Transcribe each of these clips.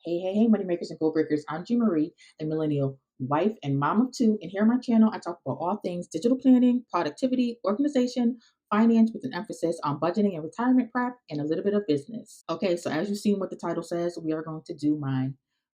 Hey, money makers and goal breakers. I'm GMerie, a millennial wife and mom of two. And here on my channel, I talk about all things digital planning, productivity, organization, finance with an emphasis on budgeting and retirement prep, and a little bit of business. Okay, so as you've seen what the title says, we are going to do my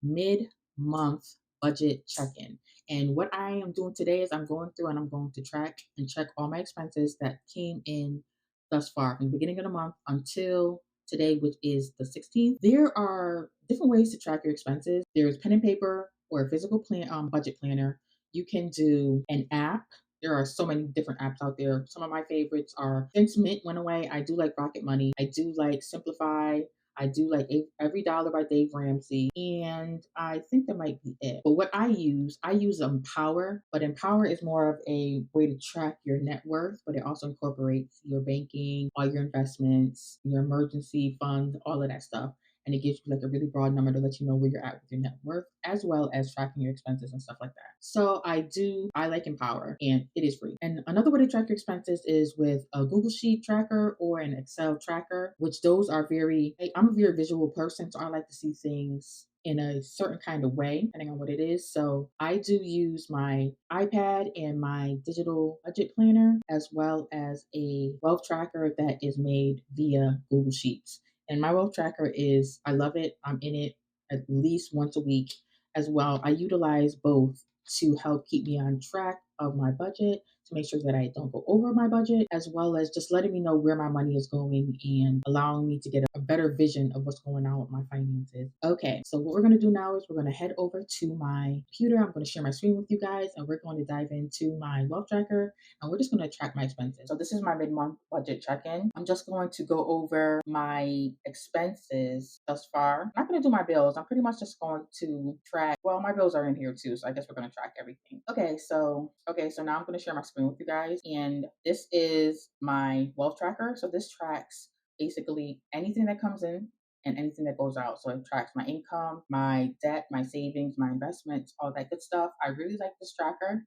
mid-month budget check-in. And what I am doing today is I'm going through and I'm going to track and check all my expenses that came in thus far from the beginning of the month until today, which is the 16th. There are different ways to track your expenses. There's pen and paper or a physical budget planner. You can do an app. There are so many different apps out there. Some of my favorites are, since Mint went away, I do like Rocket Money. I do like Simplify. I do like Every Dollar by Dave Ramsey. And I think that might be it. But what I use Empower. But Empower is more of a way to track your net worth, but it also incorporates your banking, all your investments, your emergency funds, all of that stuff. And it gives you like a really broad number to let you know where you're at with your net worth, as well as tracking your expenses and stuff like that. So I like Empower, and it is free. And another way to track your expenses is with a Google Sheet tracker or an Excel tracker, which those are I'm a very visual person, so I like to see things in a certain kind of way, depending on what it is. So I do use my iPad and my digital budget planner, as well as a wealth tracker that is made via Google Sheets. And my wealth tracker I love it. I'm in it at least once a week as well. I utilize both to help keep me on track of my budget, to make sure that I don't go over my budget, as well as just letting me know where my money is going and allowing me to get a better vision of what's going on with my finances. Okay, so what we're going to do now is we're going to head over to my computer. I'm going to share my screen with you guys, and we're going to dive into my wealth tracker, and we're just going to track my expenses. So this is my mid-month budget check-in. I'm just going to go over my expenses thus far. I'm not going to do my bills. I'm pretty much just going to track, well, my bills are in here too, so I guess we're going to track everything. Okay, so now I'm going to share my screen with you guys, and this is my wealth tracker. So this tracks basically anything that comes in and anything that goes out. So it tracks my income, my debt, my savings, my investments, all that good stuff. I really like this tracker.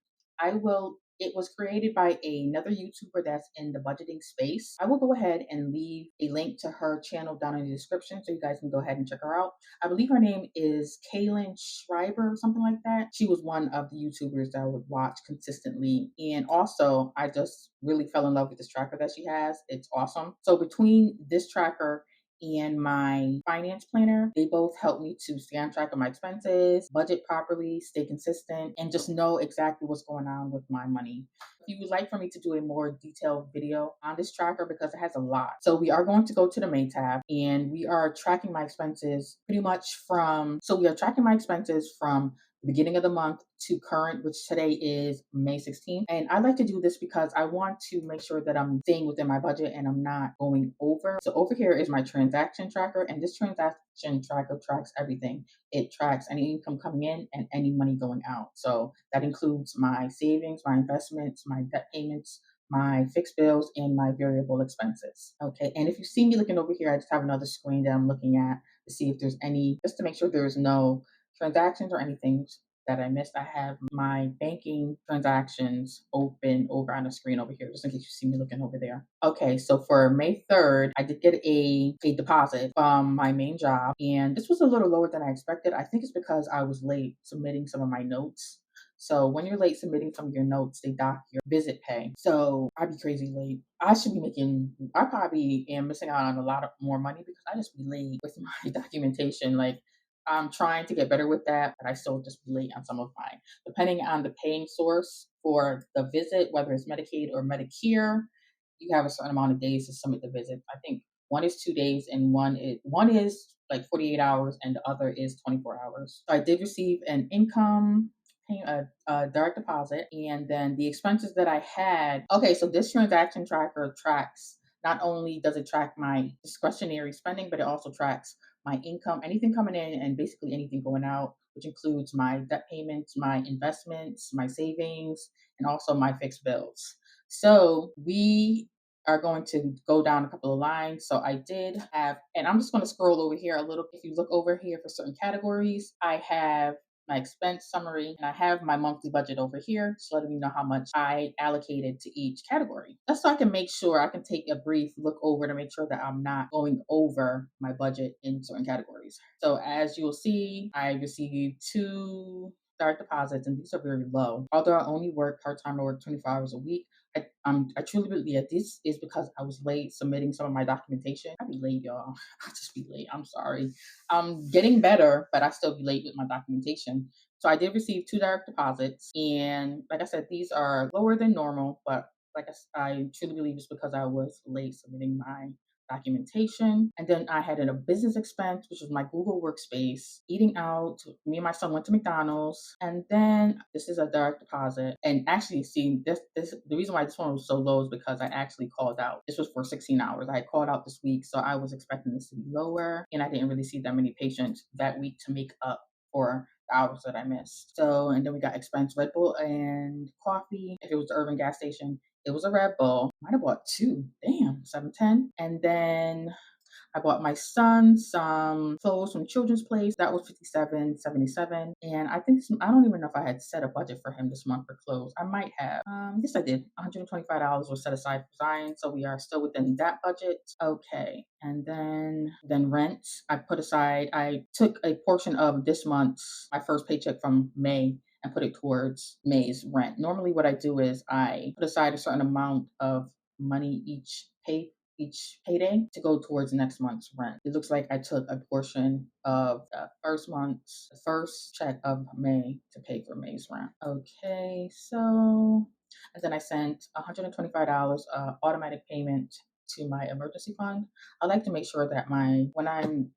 It was created by another YouTuber that's in the budgeting space. I will go ahead and leave a link to her channel down in the description so you guys can go ahead and check her out. I believe her name is Kaylin Schreiber or something like that. She was one of the YouTubers that I would watch consistently. And also, I just really fell in love with this tracker that she has. It's awesome. So between this tracker and my finance planner, they both help me to stay on track of my expenses, budget properly, stay consistent, and just know exactly what's going on with my money. If you would like for me to do a more detailed video on this tracker, because it has a lot. So we are going to go to the main tab, and we are tracking my expenses we are tracking my expenses from the beginning of the month to current, which today is May 16th. And I like to do this because I want to make sure that I'm staying within my budget and I'm not going over. So over here is my transaction tracker, and this transaction tracker tracks everything. It tracks any income coming in and any money going out. So that includes my savings, my investments, my debt payments, my fixed bills, and my variable expenses. Okay, and if you see me looking over here, I just have another screen that I'm looking at to see if there's just to make sure there's no transactions or anything that I missed. I have my banking transactions open over on the screen over here, just in case you see me looking over there. Okay, so for May 3rd, I did get a deposit from my main job, and this was a little lower than I expected. I think it's because I was late submitting some of my notes. So when you're late submitting some of your notes, they dock your visit pay. So I'd be crazy late. I probably am missing out on a lot of more money because I just be late with my documentation. Like, I'm trying to get better with that, but I still just be late on some of mine. Depending on the paying source for the visit, whether it's Medicaid or Medicare, you have a certain amount of days to submit the visit. I think one is 2 days and one is like 48 hours and the other is 24 hours. So I did receive an income a direct deposit, and then the expenses that I had. Okay, so this transaction tracker tracks, not only does it track my discretionary spending, but it also tracks my income, anything coming in and basically anything going out, which includes my debt payments, my investments, my savings, and also my fixed bills. So we are going to go down a couple of lines. So I did have, and I'm just going to scroll over here a little. If you look over here for certain categories, I have my expense summary, and I have my monthly budget over here, just letting me know how much I allocated to each category. Just so I can make sure I can take a brief look over to make sure that I'm not going over my budget in certain categories. So as you'll see, I received two direct deposits, and these are very low. Although I only work part time, I work 24 hours a week. I truly believe that this is because I was late submitting some of my documentation. I be late, y'all. I just be late. I'm sorry. I'm getting better, but I still be late with my documentation. So I did receive two direct deposits, and like I said, these are lower than normal, but I truly believe it's because I was late submitting my documentation. And then I had a business expense, which was my Google Workspace, eating out. Me and my son went to McDonald's. And then this is a direct deposit. And actually, see, this the reason why this one was so low is because I actually called out. This was for 16 hours. I had called out this week, so I was expecting this to be lower. And I didn't really see that many patients that week to make up for the hours that I missed. So, and then we got expense Red Bull and coffee. If it was the Urban gas station, it was a Red Bull. Might have bought two. Damn, 710. And then I bought my son some clothes from Children's Place. That was 57.77. And I don't even know if I had set a budget for him this month for clothes. I might have. Yes, I did. $125 was set aside for Zion, so we are still within that budget. Okay. And then rent. I put aside. I took a portion of this month's my first paycheck from May and put it towards May's rent. Normally, what I do is I put aside a certain amount of money each payday to go towards next month's rent. It looks like I took a portion of the first check of May to pay for May's rent. Okay, so and then I sent $125 automatic payment to my emergency fund. I like to make sure that when I'm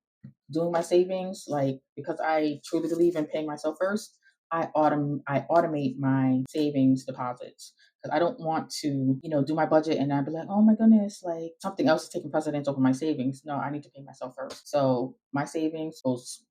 doing my savings, like because I truly believe in paying myself first, I automate my savings deposits because I don't want to, do my budget and I'd be like, oh my goodness, like something else is taking precedence over my savings. No, I need to pay myself first. So my savings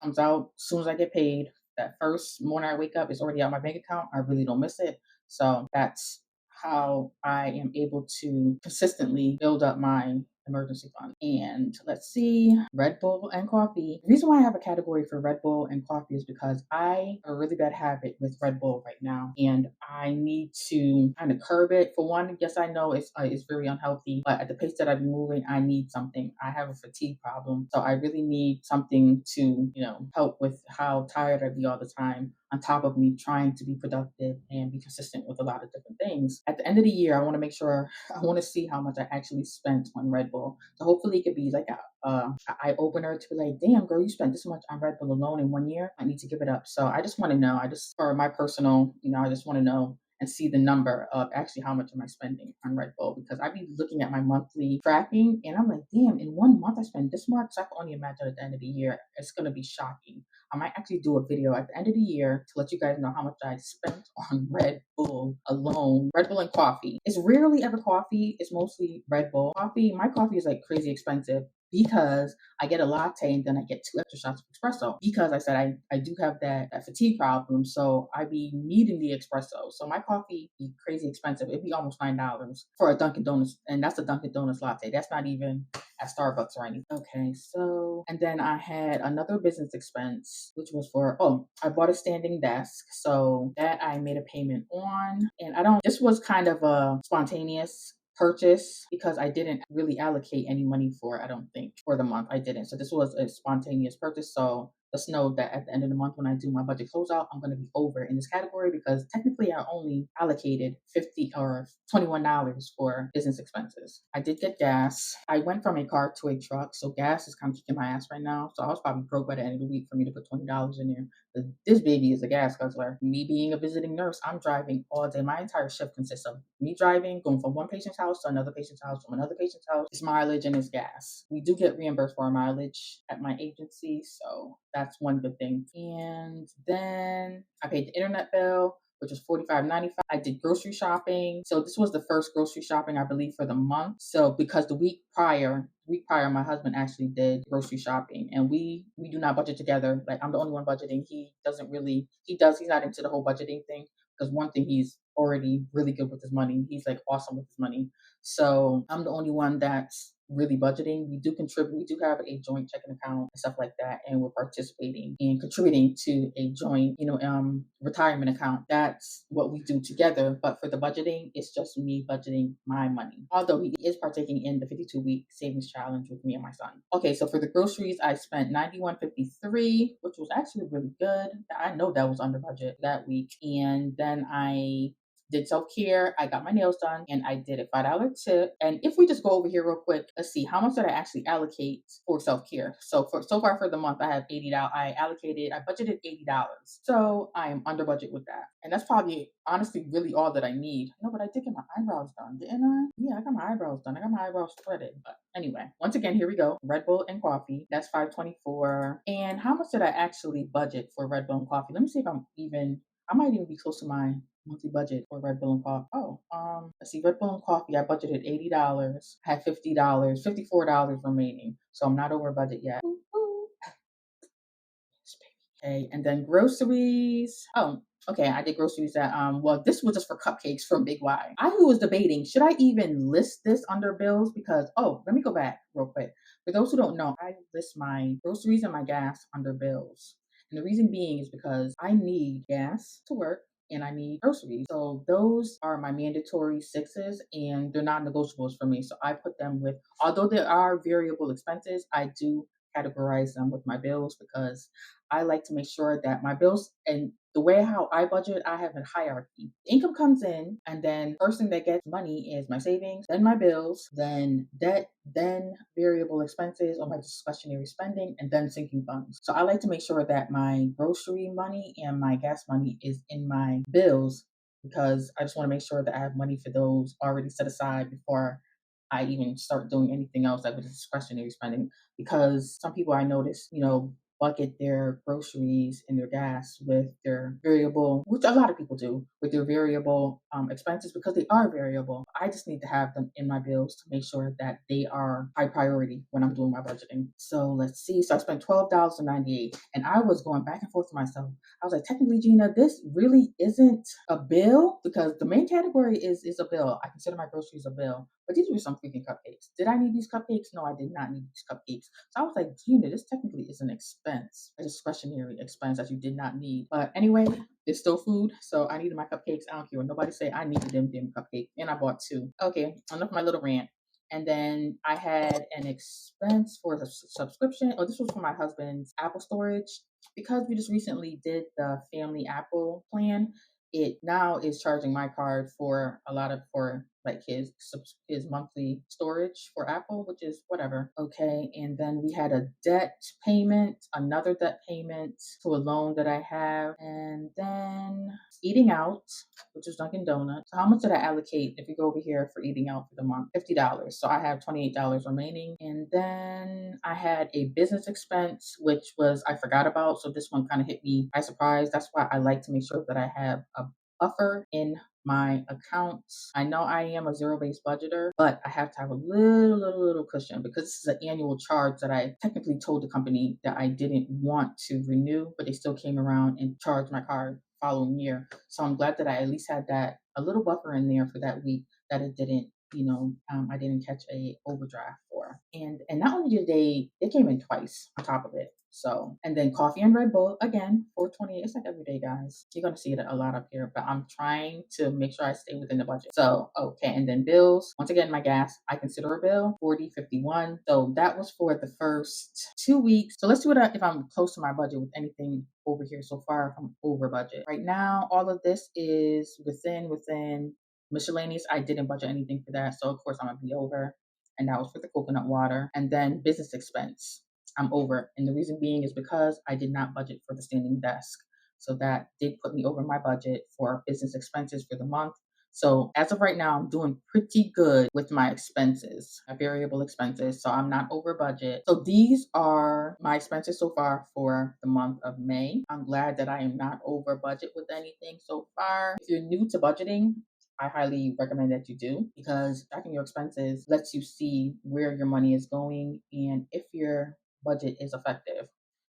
comes out as soon as I get paid. That first morning I wake up, it's already out my bank account. I really don't miss it. So that's how I am able to consistently build up my emergency fund. And let's see, Red Bull and coffee. The reason why I have a category for Red Bull and coffee is because I have a really bad habit with Red Bull right now, and I need to kind of curb it. For one, yes, I know it's very unhealthy, but at the pace that I'm moving, I need something. I have a fatigue problem, so I really need something to help with how tired I be all the time, on top of me trying to be productive and be consistent with a lot of different things. At the end of the year, I want to make sure, I want to see how much I actually spent on Red Bull. So hopefully it could be like a eye opener to be like, damn girl, you spent this much on Red Bull alone in 1 year. I need to give it up. So I just want to know. For my personal, I just want to know and see the number of actually how much am I spending on Red Bull, because I be looking at my monthly tracking and I'm like, damn, in 1 month I spend this much. So I can only imagine at the end of the year, it's gonna be shocking. I might actually do a video at the end of the year to let you guys know how much I spent on Red Bull alone. Red Bull and coffee. It's rarely ever coffee. It's mostly Red Bull. My coffee is like crazy expensive because I get a latte and then I get 2 extra shots of espresso because I said I do have that fatigue problem. So I be needing the espresso. So my coffee be crazy expensive. It'd be almost $9 for a Dunkin' Donuts. And that's a Dunkin' Donuts latte. That's not even at Starbucks or anything. Okay, so, and then I had another business expense, which was I bought a standing desk. So that I made a payment on. And this was kind of a spontaneous purchase because I didn't really allocate any money I don't think, for the month. I didn't. So this was a spontaneous purchase. So just know that at the end of the month when I do my budget closeout, I'm going to be over in this category because technically I only allocated $50 or $21 for business expenses. I did get gas. I went from a car to a truck, so gas is kind of kicking my ass right now. So I was probably broke by the end of the week for me to put $20 in there. But this baby is a gas guzzler. Me being a visiting nurse, I'm driving all day. My entire shift consists of me driving, going from one patient's house to another patient's house, from another patient's house. It's mileage and it's gas. We do get reimbursed for our mileage at my agency, so that's one good thing. And then I paid the internet bill, which was $45.95. I did grocery shopping. So this was the first grocery shopping, I believe, for the month. So because the week prior, my husband actually did grocery shopping, and we do not budget together. Like I'm the only one budgeting. He's not into the whole budgeting thing because one thing, he's already really good with his money. He's like awesome with his money. So I'm the only one that's really budgeting. We do contribute. We do have a joint checking account and stuff like that, and we're participating and contributing to a joint, retirement account. That's what we do together. But for the budgeting, it's just me budgeting my money. Although he is partaking in the 52-week savings challenge with me and my son. Okay, so for the groceries, I spent $91.53, which was actually really good. I know that was under budget that week, and then I did self-care. I got my nails done and I did a $5 tip. And if we just go over here real quick, let's see, how much did I actually allocate for self-care? So far for the month, I have $80. I budgeted $80. So I am under budget with that. And that's probably honestly really all that I need. No, but I did get my eyebrows done, didn't I? Yeah, I got my eyebrows done. I got my eyebrows threaded. But anyway, once again, here we go. Red Bull and coffee. That's $5.24. And how much did I actually budget for Red Bull and coffee? Let me see if I might even be close to my monthly budget for Red Bull and coffee. Let's see, Red Bull and coffee, I budgeted $80, had $54 remaining. So I'm not over budget yet. Okay, and then groceries. Oh, okay, I did groceries at this was just for cupcakes from Big Y. I was debating, should I even list this under bills? Because let me go back real quick. For those who don't know, I list my groceries and my gas under bills. And the reason being is because I need gas to work and I need groceries. So those are my mandatory sixes and they're not negotiables for me. So I put them with, although there are variable expenses, I do categorize them with my bills because I like to make sure that my bills and the way how I budget, I have a hierarchy. Income comes in, and then first thing that gets money is my savings, then my bills, then debt, then variable expenses or my discretionary spending, and then sinking funds. So I like to make sure that my grocery money and my gas money is in my bills because I just want to make sure that I have money for those already set aside before I even start doing anything else like with discretionary spending. Because some people I notice, bucket their groceries and their gas with their variable, which a lot of people do, with their variable expenses because they are variable. I just need to have them in my bills to make sure that they are high priority when I'm doing my budgeting. So let's see. So I spent $12.98 and I was going back and forth to myself. I was like, technically, Gina, this really isn't a bill because the main category is a bill. I consider my groceries a bill. But these were some freaking cupcakes. Did I need these cupcakes? No, I did not need these cupcakes. So I was like, Gina, this technically is an expense, a discretionary expense that you did not need. But anyway, it's still food. So I needed my cupcakes. I don't care what nobody say. I needed them damn cupcakes. And I bought two. Okay, enough of my little rant. And then I had an expense for the subscription. Oh, this was for my husband's Apple storage. Because we just recently did the family Apple plan, it now is charging my card for like his monthly storage for Apple, which is whatever. Okay, and then we had a another debt payment to a loan that I have, and then eating out, which is Dunkin' Donuts. So how much did I allocate if we go over here for eating out for the month? $50. So I have $28 remaining. And then I had a business expense, which was I forgot about. So this one kind of hit me by surprise. That's why I like to make sure that I have a buffer in my accounts. I know I am a zero-based budgeter, but I have to have a little cushion because this is an annual charge that I technically told the company that I didn't want to renew, but they still came around and charged my card following year. So I'm glad that I at least had that a little buffer in there for that week that it didn't, I didn't catch a overdraft for. And not only did they came in twice on top of it. So, and then coffee and Red Bull again, 428. It's like every day, guys. You're gonna see it a lot up here, but I'm trying to make sure I stay within the budget. So, okay, and then bills. Once again, my gas, I consider a bill, 40.51. So that was for the first 2 weeks. So let's see if I'm close to my budget with anything over here so far, if I'm over budget. Right now, all of this is within miscellaneous. I didn't budget anything for that. So of course I'm gonna be over. And that was for the coconut water. And then business expense. I'm over. And the reason being is because I did not budget for the standing desk. So that did put me over my budget for business expenses for the month. So as of right now, I'm doing pretty good with my expenses, my variable expenses. So I'm not over budget. So these are my expenses so far for the month of May. I'm glad that I am not over budget with anything so far. If you're new to budgeting, I highly recommend that you do because tracking your expenses lets you see where your money is going and if your budget is effective.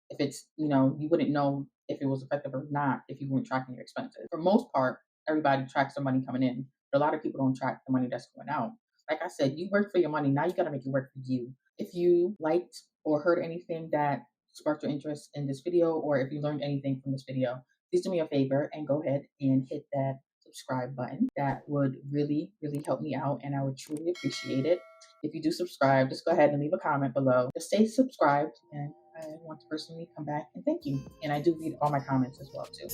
If it's, you wouldn't know if it was effective or not if you weren't tracking your expenses. For most part, everybody tracks their money coming in, but a lot of people don't track the money that's going out. Like I said, you work for your money. Now you got to make it work for you. If you liked or heard anything that sparked your interest in this video, or if you learned anything from this video, please do me a favor and go ahead and hit that subscribe button. That would really, really help me out, and I would truly appreciate it. If you do subscribe, just go ahead and leave a comment below. Just stay subscribed, and I want to personally come back and thank you. And I do read all my comments as well too.